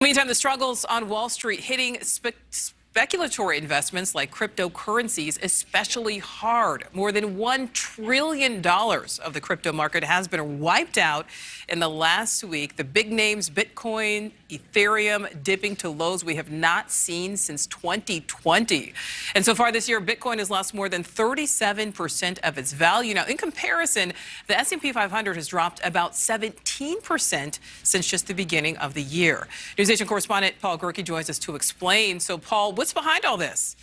Meantime, the struggles on Wall Street hitting speculatory investments like cryptocurrencies especially hard. More than $1 trillion of the crypto market has been wiped out in the last week. The big names, Bitcoin, Ethereum, dipping to lows we have not seen since 2020. And so far this year, Bitcoin has lost more than 37% of its value. Now, in comparison, the S&P 500 has dropped about 17% since just the beginning of the year. NewsNation correspondent Paul Gerke joins us to explain. So, Paul, what's behind all this?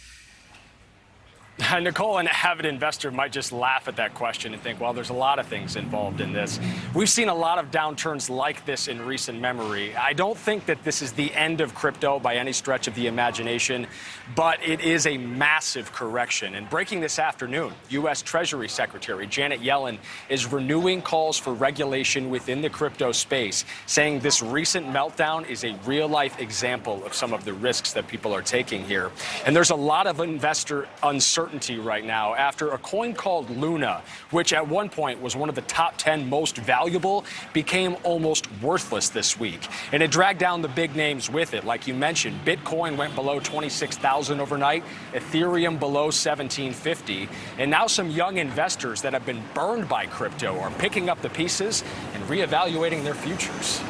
Nichole, an avid investor, might just laugh at that question and think, well, there's a lot of things involved in this. We've seen a lot of downturns like this in recent memory. I don't think that this is the end of crypto by any stretch of the imagination, but it is a massive correction. And breaking this afternoon, U.S. Treasury Secretary Janet Yellen is renewing calls for regulation within the crypto space, saying this recent meltdown is a real-life example of some of the risks that people are taking here. And there's a lot of investor uncertainty right now after a coin called Luna, which at one point was one of the top 10 most valuable, became almost worthless this week. And it dragged down the big names with it. Like you mentioned, Bitcoin went below 26,000 overnight, Ethereum below 1750. And now some young investors that have been burned by crypto are picking up the pieces and reevaluating their futures.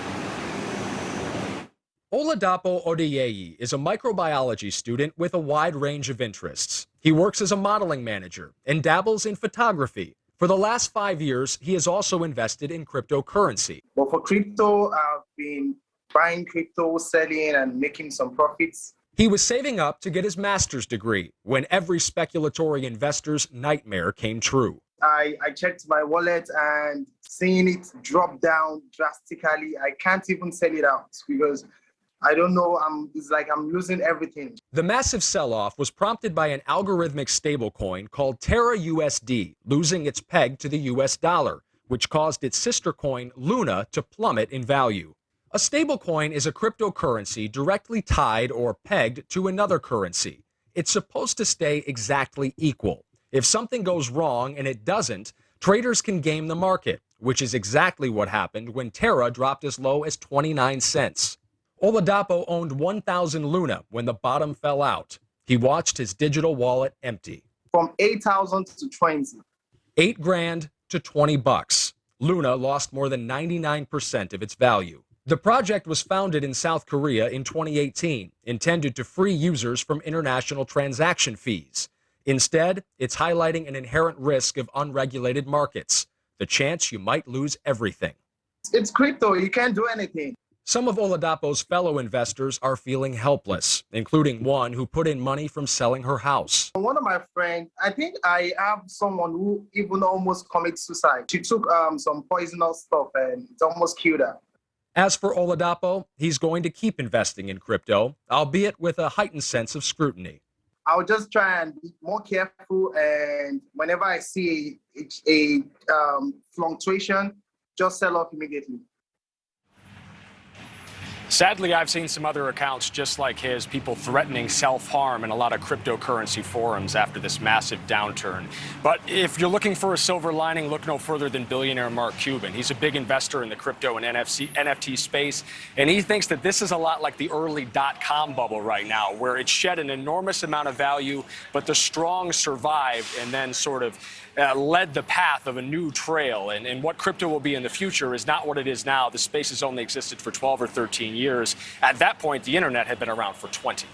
Oladapo Odeyeye is a microbiology student with a wide range of interests. He works as a modeling manager and dabbles in photography. For the last 5 years, he has also invested in cryptocurrency. But for crypto, I've been buying crypto, selling, and making some profits. He was saving up to get his master's degree when every speculatory investor's nightmare came true. I checked my wallet and seeing it drop down drastically, I can't even sell it out because I don't know, it's like I'm losing everything. The massive sell-off was prompted by an algorithmic stablecoin called Terra USD losing its peg to the US dollar, which caused its sister coin Luna to plummet in value. A stablecoin is a cryptocurrency directly tied or pegged to another currency. It's supposed to stay exactly equal. If something goes wrong and it doesn't, traders can game the market, which is exactly what happened when Terra dropped as low as 29 cents. Oladapo owned 1,000 Luna when the bottom fell out. He watched his digital wallet empty. From 8,000 to 20. 8 grand to 20 bucks. Luna lost more than 99% of its value. The project was founded in South Korea in 2018, intended to free users from international transaction fees. Instead, it's highlighting an inherent risk of unregulated markets, the chance you might lose everything. It's crypto, you can't do anything. Some of Oladapo's fellow investors are feeling helpless, including one who put in money from selling her house. One of my friends, I think I have someone who even almost committed suicide. She took some poisonous stuff and it almost killed her. As for Oladapo, he's going to keep investing in crypto, albeit with a heightened sense of scrutiny. I'll just try and be more careful, and whenever I see a fluctuation, just sell off immediately. Sadly, I've seen some other accounts just like his, people threatening self-harm in a lot of cryptocurrency forums after this massive downturn. But if you're looking for a silver lining, look no further than billionaire Mark Cuban. He's a big investor in the crypto and NFT space, and he thinks that this is a lot like the early dot-com bubble right now, where it shed an enormous amount of value, but the strong survived and then sort of led the path of a new trail. And what crypto will be in the future is not what it is now. The space has only existed for 12 or 13 years. At that point, the internet had been around for 20.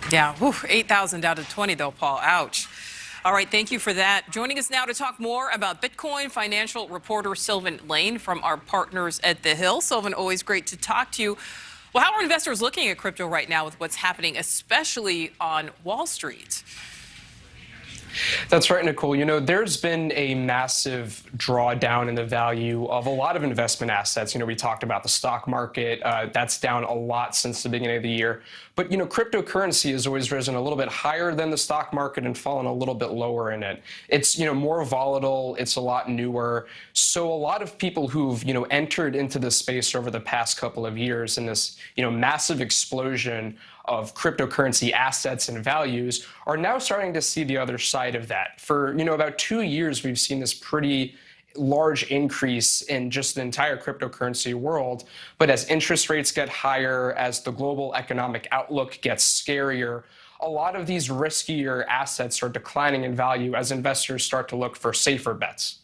Yeah, 8,000 down to 20 though, Paul. Ouch. All right, thank you for that. Joining us now to talk more about Bitcoin, financial reporter Sylvan Lane from our partners at The Hill. Sylvan, always great to talk to you. Well, how are investors looking at crypto right now with what's happening, especially on Wall Street? That's right, Nichole. You know, there's been a massive drawdown in the value of a lot of investment assets. You know, we talked about the stock market. That's down a lot since the beginning of the year. But, you know, cryptocurrency has always risen a little bit higher than the stock market and fallen a little bit lower in it. It's, you know, more volatile. It's a lot newer. So a lot of people who've, you know, entered into this space over the past couple of years in this, you know, massive explosion of cryptocurrency assets and values are now starting to see the other side of that. For, you know, about 2 years, we've seen this pretty large increase in just the entire cryptocurrency world. But as interest rates get higher, as the global economic outlook gets scarier, a lot of these riskier assets are declining in value as investors start to look for safer bets.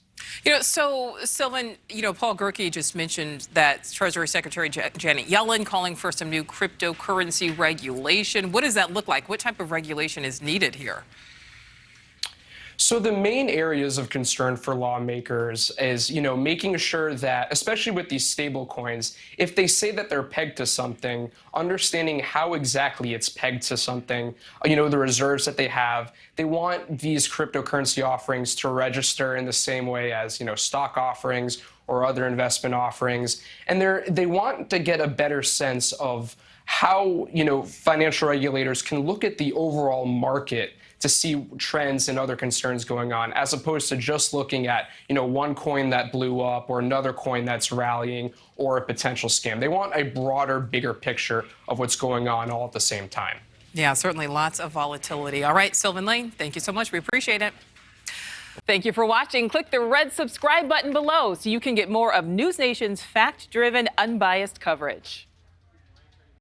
So, Sylvan, Paul Gerke just mentioned that Treasury Secretary Janet Yellen calling for some new cryptocurrency regulation. What does that look like? What type of regulation is needed here? So the main areas of concern for lawmakers is, making sure that, especially with these stable coins, if they say that they're pegged to something, understanding how exactly it's pegged to something, the reserves that they have. They want these cryptocurrency offerings to register in the same way as, stock offerings or other investment offerings. And they want to get a better sense of how, financial regulators can look at the overall market to see trends and other concerns going on, as opposed to just looking at, one coin that blew up or another coin that's rallying or a potential scam. They want a broader, bigger picture of what's going on all at the same time. Yeah, certainly lots of volatility. All right, Sylvan Lane, thank you so much. We appreciate it. Thank you for watching. Click the red subscribe button below so you can get more of NewsNation's fact-driven, unbiased coverage.